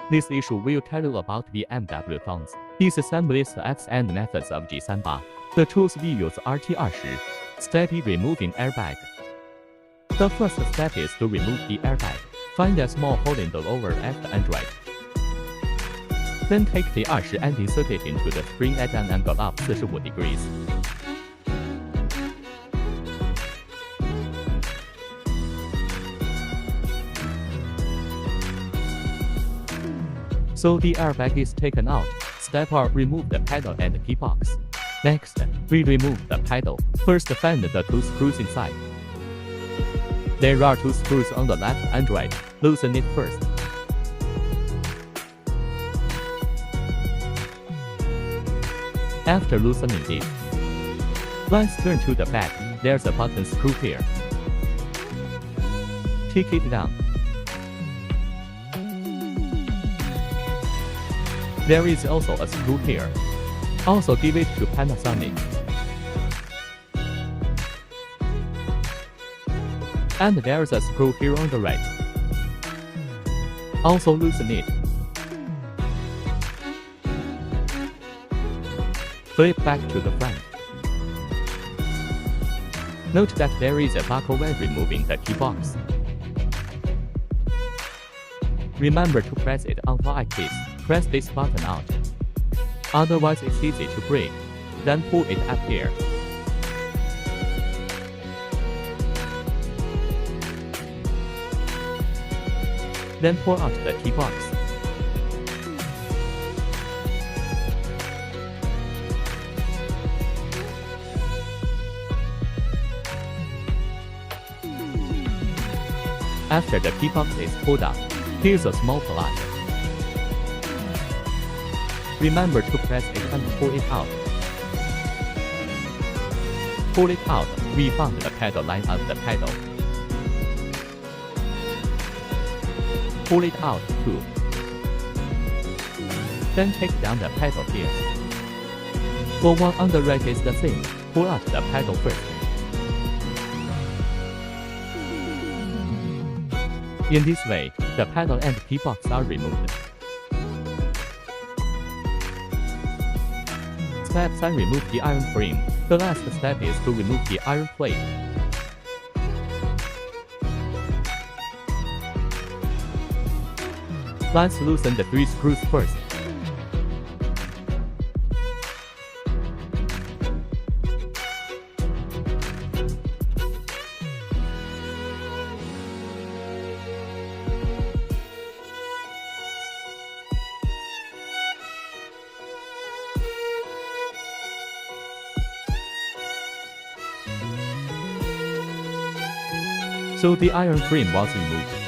This issue will tell you about BMW phones, disassembly steps and methods of G38. The tools we use are T20. Step E: removing airbag. The first step is to remove the airbag. Find a small hole in the lower left and right. Then take the 20 and insert it into the spring at an angle of 45 degrees. So the airbag is taken out. Step R: remove the pedal and key box. Next, we remove the pedal. First, find the two screws inside. There are two screws on the left and right. Loosen it first. After loosening it, let's turn to the back. There's a button screw here. Take it down. There is also a screw here. Also give it to Panasonic. And there's a screw here on the right. Also loosen it. Flip back to the front. Note that there is a buckle when removing the key box. Remember to press it on like this. Press this button out. Otherwise it's easy to break. Then pull it up here. Then pull out the key box. After the key box is pulled out, here's a small plug. Remember to press it and pull it out. Pull it out, we found the pedal line of the pedal. Pull it out too. Then take down the pedal here. The one on the right is the same. Pull out the pedal first. In this way, the pedal and key box are removed. Step 3: remove the iron frame. The last step is to remove the iron plate. Let's loosen the 3 screws first. So the iron frame was removed.